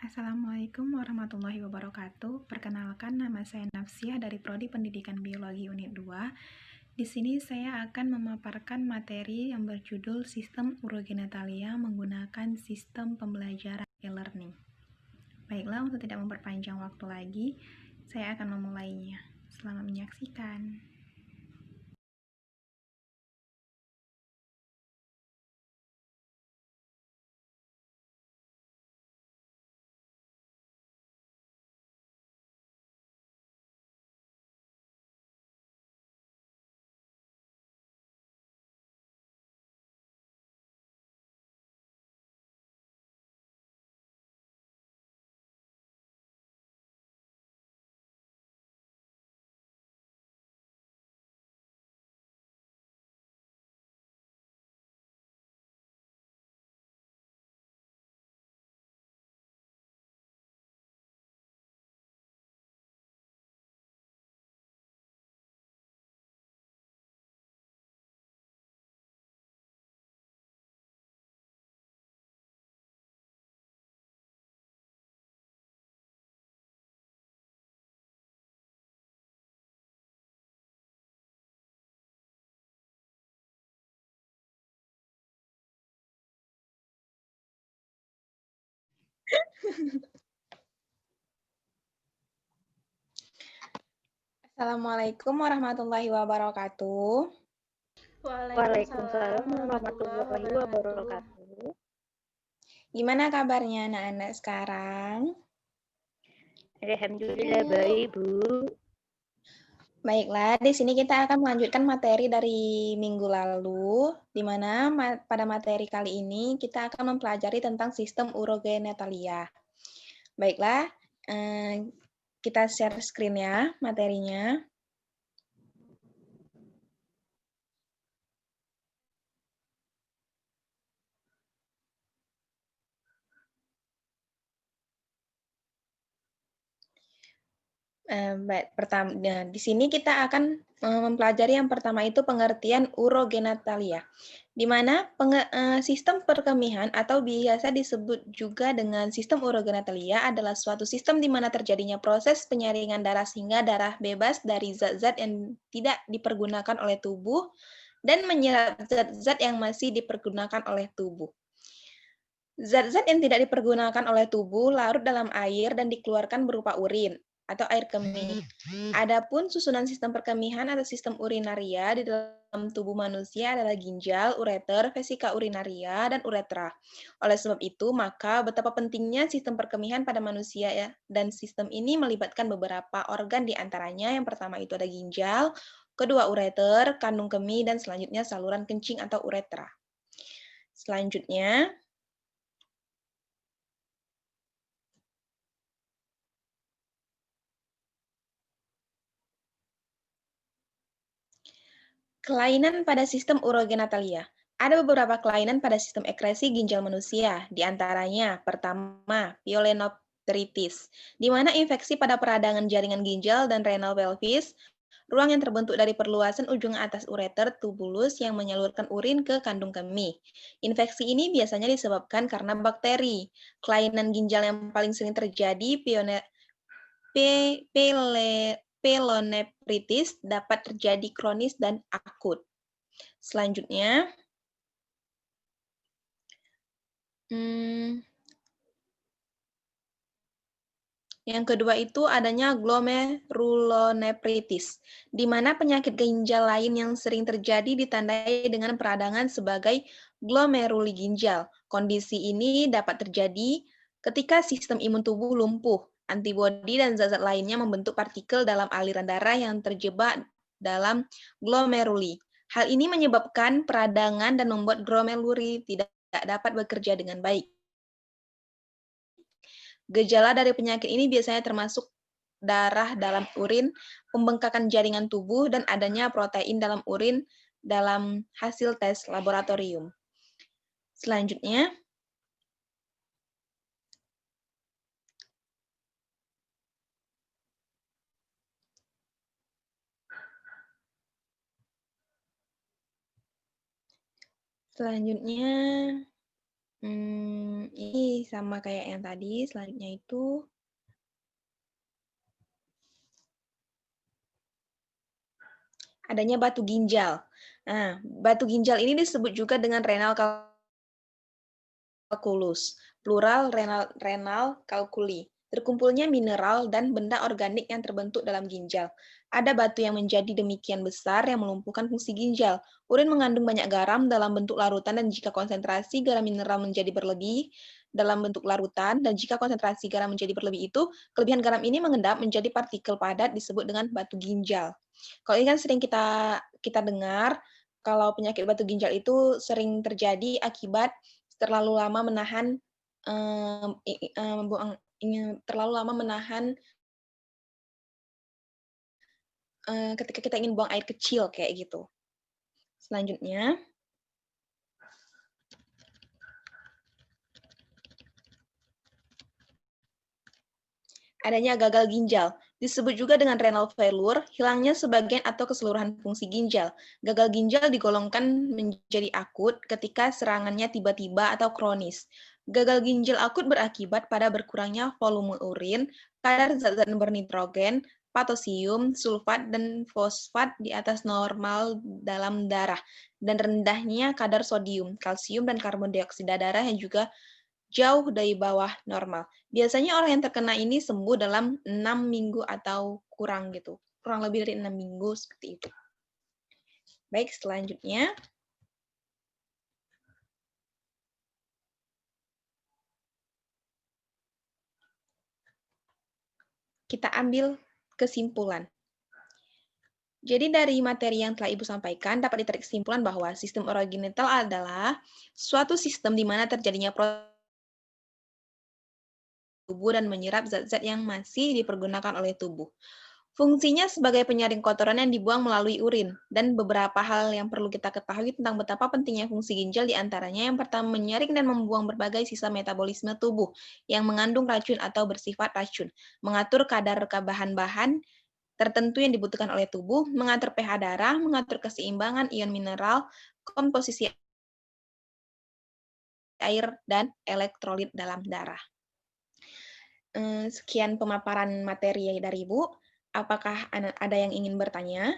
Assalamualaikum warahmatullahi wabarakatuh. Perkenalkan, nama saya Nafsiah dari Prodi Pendidikan Biologi Unit 2. Di sini saya akan memaparkan materi yang berjudul Sistem Urogenetalia menggunakan sistem pembelajaran e-learning. Baiklah, untuk tidak memperpanjang waktu lagi, saya akan memulainya. Selamat menyaksikan. Assalamualaikum warahmatullahi wabarakatuh. Waalaikumsalam warahmatullahi wabarakatuh. Gimana kabarnya anak-anak sekarang? Alhamdulillah baik, Bu. Baiklah, di sini kita akan melanjutkan materi dari minggu lalu, di mana pada materi kali ini kita akan mempelajari tentang sistem urogenetalia. Baiklah, kita share screen ya materinya. Di sini kita akan mempelajari yang pertama itu pengertian urogenetalia, di mana sistem perkemihan atau biasa disebut juga dengan sistem urogenetalia adalah suatu sistem di mana terjadinya proses penyaringan darah sehingga darah bebas dari zat-zat yang tidak dipergunakan oleh tubuh dan menyerap zat-zat yang masih dipergunakan oleh tubuh. Zat-zat yang tidak dipergunakan oleh tubuh larut dalam air dan dikeluarkan berupa urin atau air kemih. Adapun susunan sistem perkemihan atau sistem urinaria di dalam tubuh manusia adalah ginjal, ureter, vesika urinaria, dan uretra. Oleh sebab itu, maka betapa pentingnya sistem perkemihan pada manusia ya. Dan sistem ini melibatkan beberapa organ di antaranya. Yang pertama itu ada ginjal, kedua ureter, kandung kemih, dan selanjutnya saluran kencing atau uretra. Selanjutnya, kelainan pada sistem urogenetalia. Ada beberapa kelainan pada sistem ekresi ginjal manusia, di antaranya pertama, pyelonephritis, di mana infeksi pada peradangan jaringan ginjal dan renal pelvis, ruang yang terbentuk dari perluasan ujung atas ureter tubulus yang menyalurkan urin ke kandung kemih. Infeksi ini biasanya disebabkan karena bakteri. Kelainan ginjal yang paling sering terjadi pyelonephritis dapat terjadi kronis dan akut. Selanjutnya, yang kedua itu adanya glomerulonephritis, di mana penyakit ginjal lain yang sering terjadi ditandai dengan peradangan sebagai glomeruli ginjal. Kondisi ini dapat terjadi ketika sistem imun tubuh lumpuh, antibodi dan zat-zat lainnya membentuk partikel dalam aliran darah yang terjebak dalam glomeruli. Hal ini menyebabkan peradangan dan membuat glomeruli tidak dapat bekerja dengan baik. Gejala dari penyakit ini biasanya termasuk darah dalam urin, pembengkakan jaringan tubuh, dan adanya protein dalam urin dalam hasil tes laboratorium. Selanjutnya, Ini sama kayak yang tadi, selanjutnya itu adanya batu ginjal. Nah, batu ginjal ini disebut juga dengan renal calculus, plural renal calculi. Terkumpulnya mineral dan benda organik yang terbentuk dalam ginjal. Ada batu yang menjadi demikian besar yang melumpuhkan fungsi ginjal. Urin mengandung banyak garam dalam bentuk larutan dan jika konsentrasi garam mineral menjadi berlebih dalam bentuk larutan dan jika konsentrasi garam menjadi berlebih itu, kelebihan garam ini mengendap menjadi partikel padat disebut dengan batu ginjal. Kalau ini kan sering kita dengar kalau penyakit batu ginjal itu sering terjadi akibat terlalu lama menahan terlalu lama menahan ketika kita ingin buang air kecil kayak gitu. Selanjutnya, adanya gagal ginjal. Disebut juga dengan renal failure, hilangnya sebagian atau keseluruhan fungsi ginjal. Gagal ginjal digolongkan menjadi akut ketika serangannya tiba-tiba atau kronis. Gagal ginjal akut berakibat pada berkurangnya volume urin, kadar zat-zat bernitrogen, potasium, sulfat, dan fosfat di atas normal dalam darah, dan rendahnya kadar sodium, kalsium, dan karbon dioksida darah yang juga jauh dari bawah normal. Biasanya orang yang terkena ini sembuh dalam 6 minggu atau kurang gitu. Kurang lebih dari 6 minggu seperti itu. Baik, selanjutnya. Kita ambil kesimpulan. Jadi dari materi yang telah Ibu sampaikan, dapat ditarik kesimpulan bahwa sistem urogenital adalah suatu sistem di mana terjadinya proses tubuh dan menyerap zat-zat yang masih dipergunakan oleh tubuh. Fungsinya sebagai penyaring kotoran yang dibuang melalui urin, dan beberapa hal yang perlu kita ketahui tentang betapa pentingnya fungsi ginjal diantaranya yang pertama menyaring dan membuang berbagai sisa metabolisme tubuh yang mengandung racun atau bersifat racun, mengatur kadar bahan-bahan tertentu yang dibutuhkan oleh tubuh, mengatur pH darah, mengatur keseimbangan ion mineral, komposisi air, dan elektrolit dalam darah. Sekian pemaparan materi dari Ibu. Apakah ada yang ingin bertanya?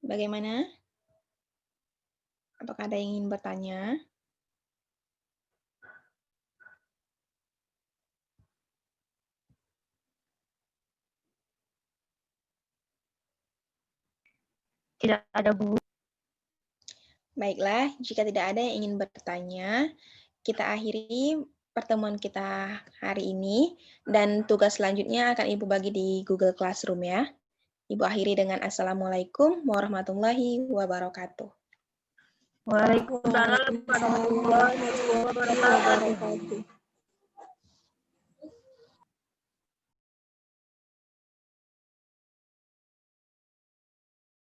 Bagaimana? Apakah ada yang ingin bertanya? Tidak ada, Bu. Baiklah, jika tidak ada yang ingin bertanya, kita akhiri pertemuan kita hari ini, dan tugas selanjutnya akan Ibu bagi di Google Classroom ya. Ibu akhiri dengan Assalamualaikum warahmatullahi wabarakatuh. Waalaikumsalam warahmatullahi wabarakatuh.